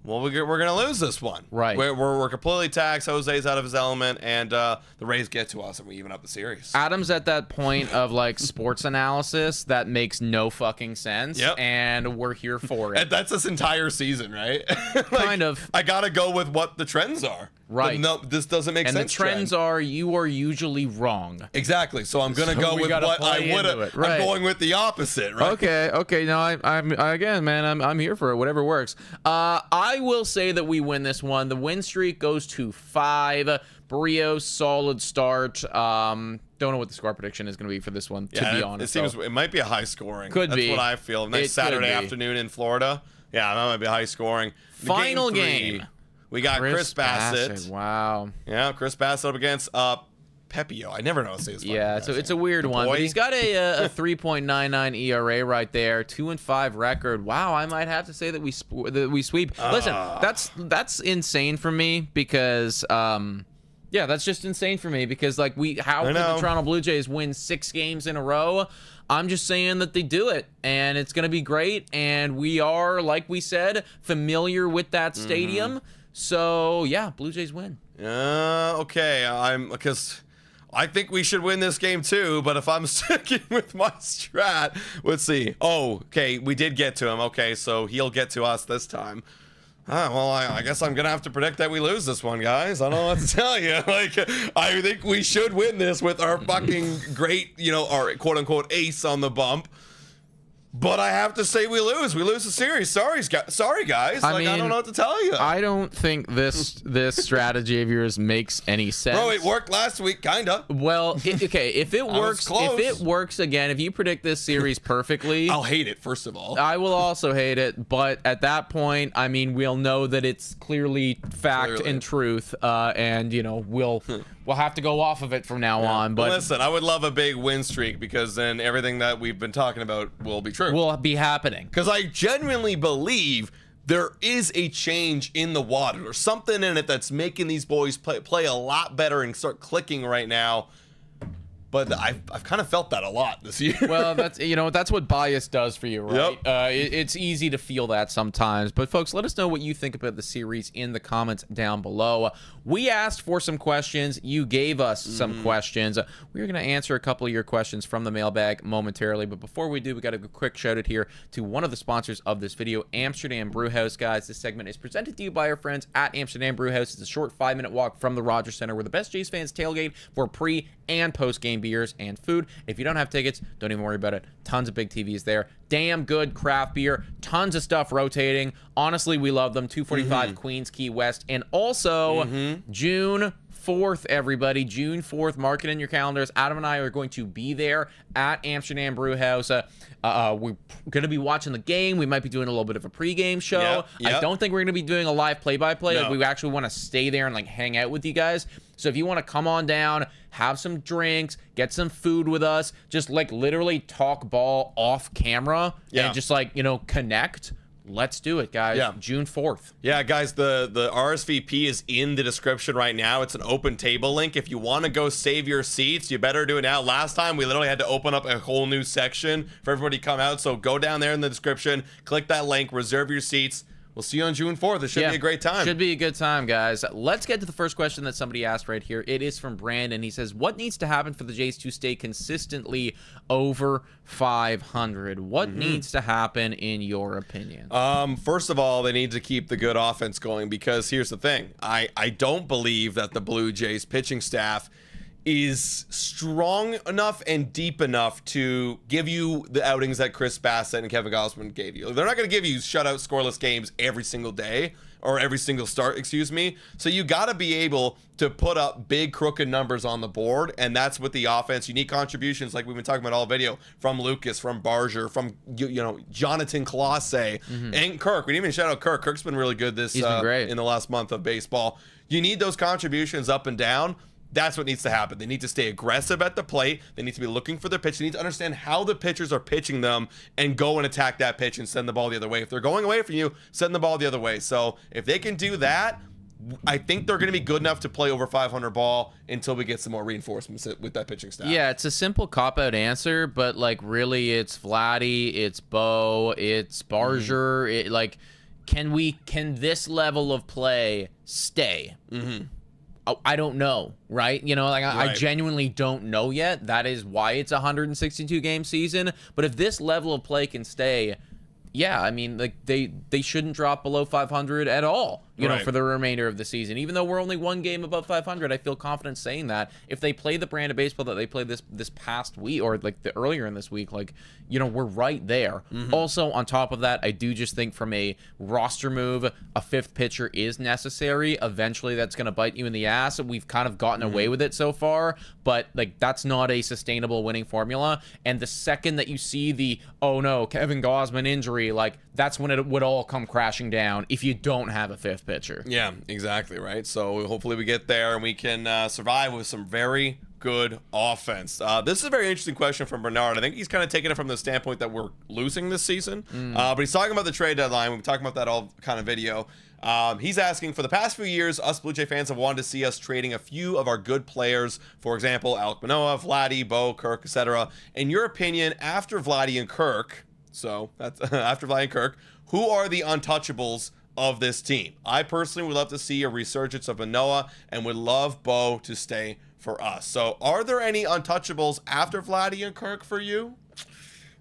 Well, we're going to lose this one. Right. We're completely taxed. Jose's out of his element, and the Rays get to us, and we even up the series. Adam's at that point of, sports analysis that makes no fucking sense, and we're here for it. And that's this entire season, right? Kind of. I got to go with what the trends are. Right. No, this doesn't make sense. And the trends are you are usually wrong. Exactly. So I'm going to go with what I would have. Right. I'm going with the opposite, right? Okay. No, I'm again, man, I'm here for it. Whatever works. I will say that we win this one. The win streak goes to 5. Barrios, solid start. Don't know what the score prediction is going to be for this one, to be honest. It might be a high scoring. That's what I feel. Next Saturday afternoon in Florida. Yeah, that might be high scoring. Final game. We got Chris Bassett. Wow. Yeah, Chris Bassett up against Pepio. I never know how to say his name. Yeah, so it's a weird one. But he's got a 3.99 ERA right there, 2-5 record. Wow, I might have to say that we sweep. Listen, that's insane for me because that's just insane for me because how can the Toronto Blue Jays win 6 games in a row? I'm just saying that they do it, and it's going to be great. And we are, like we said, familiar with that stadium. So, yeah, Blue Jays win. Okay. Because I think we should win this game too, but if I'm sticking with my strat, let's see. Oh, okay, we did get to him. Okay, so he'll get to us this time. Well, I guess I'm going to have to predict that we lose this one, guys. I don't know what to tell you. I think we should win this with our fucking great, our quote-unquote ace on the bump. But I have to say we lose. We lose the series. Sorry, guys. I don't know what to tell you. I don't think this strategy of yours makes any sense. Bro, it worked last week, kinda. Well, if it works again, if you predict this series perfectly, I'll hate it. First of all, I will also hate it. But at that point, we'll know that it's clearly fact and truth, and we'll have to go off of it from now on. But listen, I would love a big win streak because then everything that we've been talking about will be true. Will be happening. Because I genuinely believe there is a change in the water. There's something in it that's making these boys play a lot better and start clicking right now. But I've kind of felt that a lot this year. Well, that's what bias does for you, right? Yep. It's easy to feel that sometimes. But folks, let us know what you think about the series in the comments down below. We asked for some questions. You gave us some questions. We're going to answer a couple of your questions from the mailbag momentarily. But before we do, we got a quick shout out here to one of the sponsors of this video, Amsterdam BrewHouse, guys. This segment is presented to you by our friends at Amsterdam BrewHouse. It's a short 5-minute walk from the Rogers Center where the best Jays fans tailgate for pre and post game beers and food. If you don't have tickets, don't even worry about it. Tons of big TVs there. Damn good craft beer. Tons of stuff rotating. Honestly, we love them. 245 Queens Key West. And also, June 4th, everybody. June 4th. Mark it in your calendars. Adam and I are going to be there at Amsterdam BREWHOUSE. We're going to be watching the game. We might be doing a little bit of a pregame show. I don't think we're going to be doing a live play-by-play. No. Like, we actually want to stay there and like hang out with you guys. So if you want to come on down, have some drinks, get some food with us, just like literally talk ball off camera and just like, you know, connect. Let's do it, guys. June 4th. Yeah, guys, the RSVP is in the description right now. It's an open table link. If you want to go save your seats, you better do it now. Last time, we literally had to open up a whole new section for everybody to come out. So go down there in the description, click that link, reserve your seats. We'll see you on June 4th. It should be a great time. Should be a good time, guys. Let's get to the first question that somebody asked right here. It is from Brandon. He says, what needs to happen for the Jays to stay consistently over 500? What needs to happen in your opinion? First of all, they need to keep the good offense going, because here's the thing. I don't believe that the Blue Jays pitching staff is strong enough and deep enough to give you the outings that Chris Bassett and Kevin Gausman gave you. They're not going to give you shutout scoreless games every single day, or every single start, excuse me. So you got to be able to put up big crooked numbers on the board, and that's with the offense. You need contributions like we've been talking about all video, from Lucas, from Barger, from Jonathan Colossae, and Kirk. We didn't even shout out Kirk. Kirk's been really good this He's been great in the last month of baseball. You need those contributions up and down. That's what needs to happen. They need to stay aggressive at the plate. They need to be looking for their pitch. They need to understand how the pitchers are pitching them and go and attack that pitch and send the ball the other way. If they're going away from you, send the ball the other way. So if they can do that, I think they're going to be good enough to play over 500 ball until we get some more reinforcements with that pitching staff. Yeah, it's a simple cop-out answer, but like really it's Vladdy, it's Bo, it's Barger. Can this level of play stay? I don't know, right? You know, like I genuinely don't know yet. That is why it's a 162 game season. But if this level of play can stay, yeah, I mean, like they shouldn't drop below 500 at all, you know, for the remainder of the season. Even though we're only one game above 500, I feel confident saying that. If they play the brand of baseball that they played this past week, or like the earlier in this week, like, you know, we're right there. Also, on top of that, I do just think from a roster move, a fifth pitcher is necessary. Eventually, that's going to bite you in the ass. We've kind of gotten away with it so far, but like that's not a sustainable winning formula. And the second that you see the, oh no, Kevin Gausman injury, like that's when it would all come crashing down if you don't have a fifth pitcher. Yeah, exactly, right? So hopefully we get there and we can survive with some very good offense. This is a very interesting question from Bernard. I think he's kind of taking it from the standpoint that we're losing this season. But he's talking about the trade deadline. We've been talking about that all kind of video. He's asking, for the past few years, us Blue Jay fans have wanted to see us trading a few of our good players. For example, Alek Manoah, Vladdy, Bo, Kirk, etc. In your opinion, after Vladdy and Kirk, so that's after Vladdy and Kirk, who are the untouchables of this team? I personally would love to see a resurgence of Manoah and would love Bo to stay for us. So are there any untouchables after Vladdy and Kirk for you?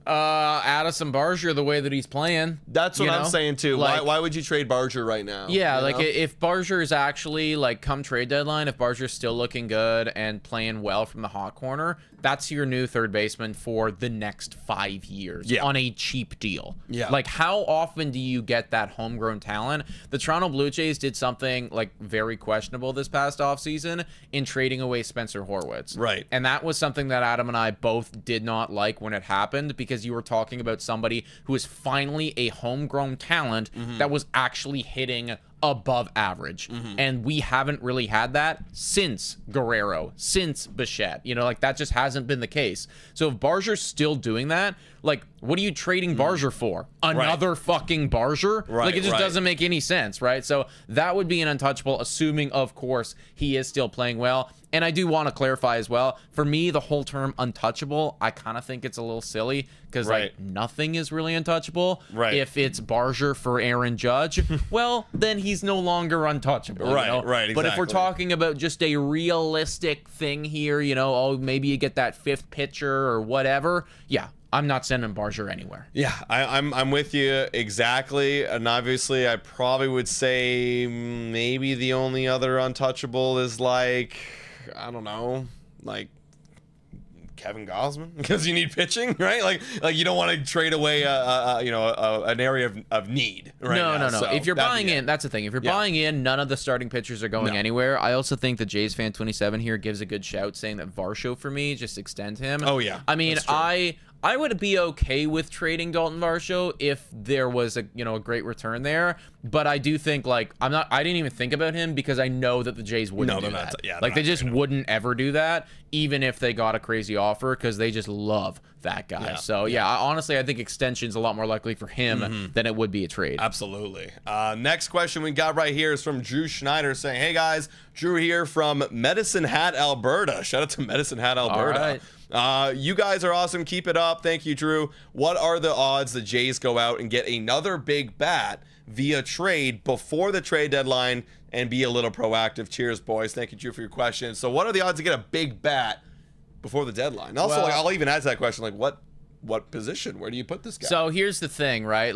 Addison Barger, the way that he's playing. That's what I'm saying too. Like, why would you trade Barger right now? Yeah, like if Barger is actually like come trade deadline, if Barger's still looking good and playing well from the hot corner, that's your new third baseman for the next 5 years on a cheap deal. Yeah. Like how often do you get that homegrown talent? The Toronto Blue Jays did something like very questionable this past offseason in trading away Spencer Horwitz. Right. And that was something that Adam and I both did not like when it happened, because you were talking about somebody who is finally a homegrown talent that was actually hitting above average. And we haven't really had that since Guerrero, since Bichette. You know, like that just hasn't been the case. So if Barger's still doing that, like what are you trading Barger for? Another fucking Barger? Like it just doesn't make any sense, right? So that would be an untouchable, assuming of course he is still playing well. And I do want to clarify as well, for me, the whole term untouchable, I kind of think it's a little silly, because like nothing is really untouchable. If it's Barger for Aaron Judge, well, then he's no longer untouchable. You know? Exactly. But if we're talking about just a realistic thing here, you know, oh, maybe you get that fifth pitcher or whatever, yeah, I'm not sending Barger anywhere. Yeah, I'm with you exactly. And obviously, I probably would say maybe the only other untouchable is like, I don't know, like Kevin Gausman because you need pitching, right? Like you don't want to trade away an area of need right no, now. No. So if you're buying in, that's the thing. If you're buying in, none of the starting pitchers are going anywhere. I also think that Jays fan 27 here gives a good shout saying that Varsho for me, just extend him. Oh yeah. I mean, I would be okay with trading Dalton Varsho if there was a great return there, but I do think I didn't even think about him because I know that the Jays wouldn't do that. They just wouldn't ever do that, even if they got a crazy offer, because they just love that guy. Yeah. So honestly, I think extension's a lot more likely for him than it would be a trade. Absolutely. Next question we got right here is from Drew Schneider saying, "Hey guys, Drew here from Medicine Hat, Alberta." Shout out to Medicine Hat, Alberta. All right. You guys are awesome. Keep it up. Thank you, Drew. What are the odds the Jays go out and get another big bat via trade before the trade deadline and be a little proactive? Cheers, boys. Thank you, Drew, for your question. So what are the odds to get a big bat before the deadline? Also, I'll even add to that question, what position? Where do you put this guy? So here's the thing, right?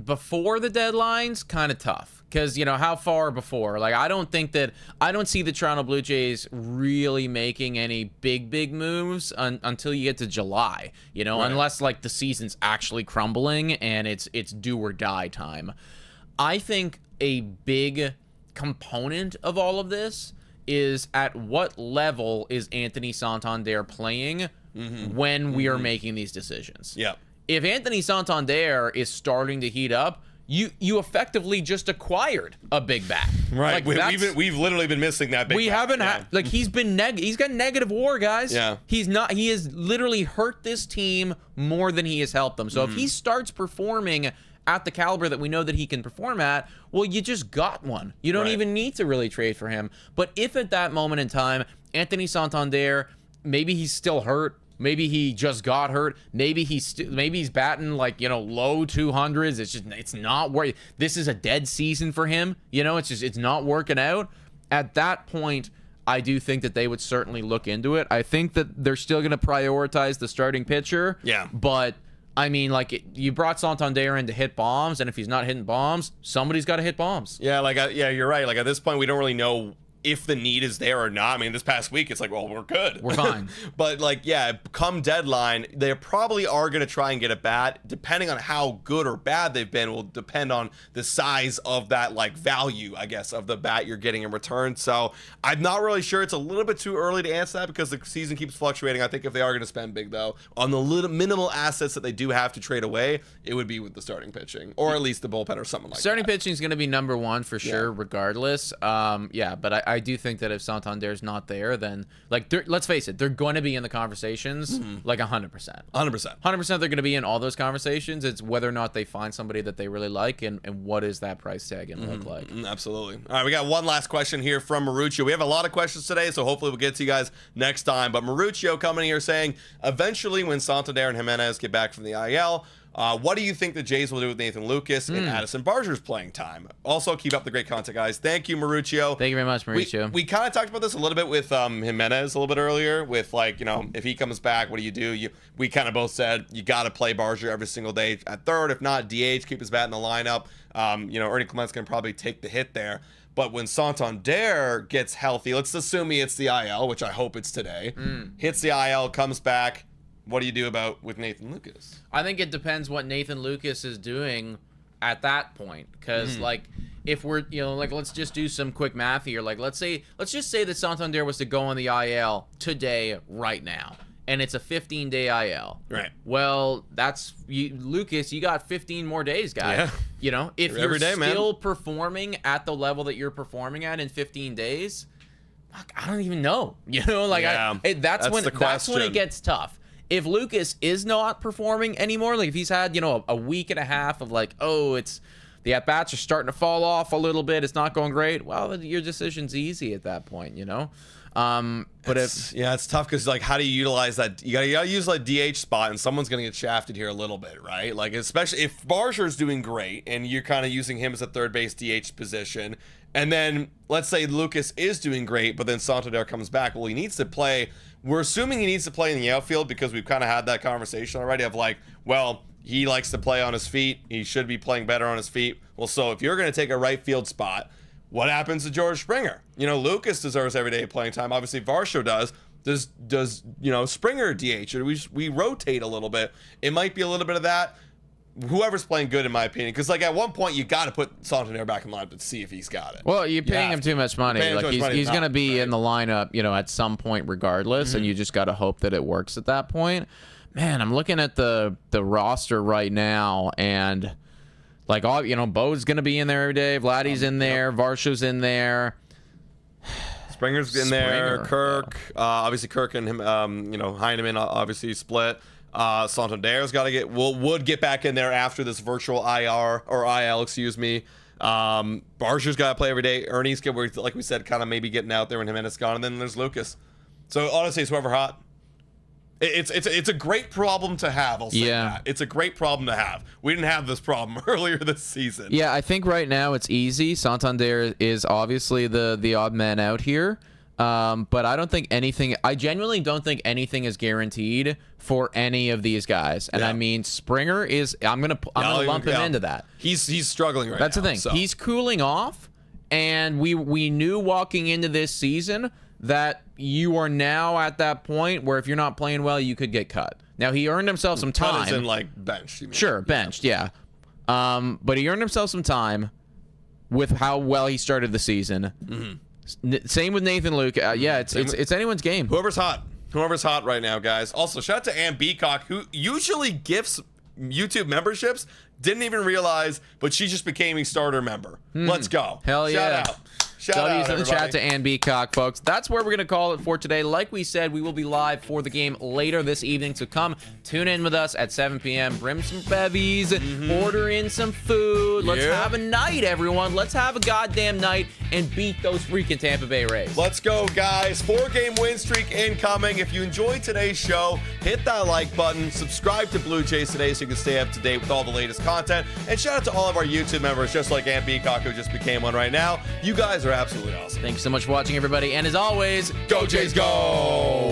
Before the deadline's kind of tough. Because, how far before? I don't see the Toronto Blue Jays really making any big moves until you get to July, right. Unless, the season's actually crumbling and it's do or die time. I think a big component of all of this is at what level is Anthony Santandere playing when we are making these decisions. Yeah. If Anthony Santandere is starting to heat up, you effectively just acquired a big bat. Right. We've literally been missing that big bat. We haven't had he's got negative WAR, guys. Yeah. He has literally hurt this team more than he has helped them. So if he starts performing at the caliber that we know that he can perform at, well, you just got one. You don't even need to really trade for him. But if at that moment in time, Anthony Santandere, maybe he's still hurt, maybe he just got hurt, maybe he's batting low 200s. It's not working. This is a dead season for him. It's not working out. At that point, I do think that they would certainly look into it. I think that they're still going to prioritize the starting pitcher. Yeah. But I mean, you brought Santandere in to hit bombs, and if he's not hitting bombs, somebody's got to hit bombs. Yeah, you're right. At this point, we don't really know if the need is there or not. I mean, this past week, it's we're good. We're fine. But come deadline, they probably are going to try and get a bat. Depending on how good or bad they've been will depend on the size of that value, I guess, of the bat you're getting in return. So I'm not really sure. It's a little bit too early to answer that because the season keeps fluctuating. I think if they are going to spend big, though, on the little minimal assets that they do have to trade away, it would be with the starting pitching or at least the bullpen or something like that. Starting pitching is going to be number one for sure, regardless. But I do think that if Santandere's not there, then let's face it, they're going to be in the conversations 100%. 100% they're going to be in all those conversations. It's whether or not they find somebody that they really like and what is that price tag going to look like. Absolutely. All right, we got one last question here from Maruccio. We have a lot of questions today, so hopefully we'll get to you guys next time. But Maruccio coming here saying, eventually when Santandere and Jimenez get back from the IL, what do you think the Jays will do with Nathan Lucas and Addison Barger's playing time? Also, keep up the great content, guys. Thank you, Maruccio. Thank you very much, Maruccio. We kind of talked about this a little bit with Jimenez a little bit earlier with if he comes back, what do? We kind of both said you got to play Barger every single day at third. If not, DH, keep his bat in the lineup. Ernie Clement's going to probably take the hit there. But when Santandere gets healthy, let's assume he hits the IL, which I hope it's today, hits the IL, comes back, what do you do with Nathan Lucas? I think it depends what Nathan Lucas is doing at that point. Because, if we're, let's just do some quick math here. Let's just say that Santandere was to go on the IL today, right now. And it's a 15-day IL. Right. Well, Lucas, you got 15 more days, guy. Yeah. If you're still performing at the level that you're performing at in 15 days, I don't even know. That's when it gets tough. If Lucas is not performing anymore, if he's had, a week and a half of the at-bats are starting to fall off a little bit, it's not going great, well, your decision's easy at that point, But it's tough because how do you utilize that? You gotta use DH spot, and someone's gonna get shafted here a little bit, right? Especially if Barger's doing great, and you're kind of using him as a third base DH position, and then let's say Lucas is doing great, but then Santandere comes back. Well, he needs to play. We're assuming he needs to play in the outfield because we've kind of had that conversation already of he likes to play on his feet. He should be playing better on his feet. Well, so if you're going to take a right field spot, what happens to George Springer? Lucas deserves everyday playing time. Obviously, Varsho does. Does Springer DH, or we rotate a little bit? It might be a little bit of that. Whoever's playing good, in my opinion, because like at one point you got to put Santandere back in line to see if he's got it. Well, you're paying him too much money. Like he's going to be in the lineup, at some point regardless, and you just got to hope that it works at that point. Man, I'm looking at the roster right now, and like all Bo's going to be in there every day. Vladdy's in there. Varsho's in there. Springer's in there. Kirk, obviously Kirk and him, Heineman obviously split. Santandere's got to would get back in there after this virtual IR or IL, excuse me. Barger's got to play every day. Ernie's, like we said, kind of maybe getting out there when Jimenez gone, and then there's Lucas. So honestly, it's whoever hot. It's a great problem to have. I'll say that. It's a great problem to have. We didn't have this problem earlier this season. Yeah, I think right now it's easy. Santandere is obviously the odd man out here. But I genuinely don't think anything is guaranteed for any of these guys. And I mean, Springer is, I'm gonna lump him into that. He's struggling right now. That's the thing. So. He's cooling off, and we knew walking into this season that you are now at that point where if you're not playing well, you could get cut. Now, he earned himself some time. Cut as in, like, benched. Sure, benched, yeah. But he earned himself some time with how well he started the season. Mm-hmm. Same with Nathan Luke. It's anyone's game. Whoever's hot right now, guys. Also, shout out to Ann Beacock, who usually gifts YouTube memberships. Didn't even realize, but she just became a starter member. Let's go. Hell yeah. Shout out. W's in the chat to Ann Beacock, folks. That's where we're going to call it for today. Like we said, we will be live for the game later this evening, so come tune in with us at 7 p.m. Brim some bevies, order in some food. Let's have a night, everyone. Let's have a goddamn night and beat those freaking Tampa Bay Rays. Let's go, guys. 4-game win streak incoming. If you enjoyed today's show, hit that like button. Subscribe to Blue Jays Today so you can stay up to date with all the latest content. And shout out to all of our YouTube members, just like Ann Beacock, who just became one right now. You guys are absolutely awesome. Thanks so much for watching, everybody. And as always, go Jays, go!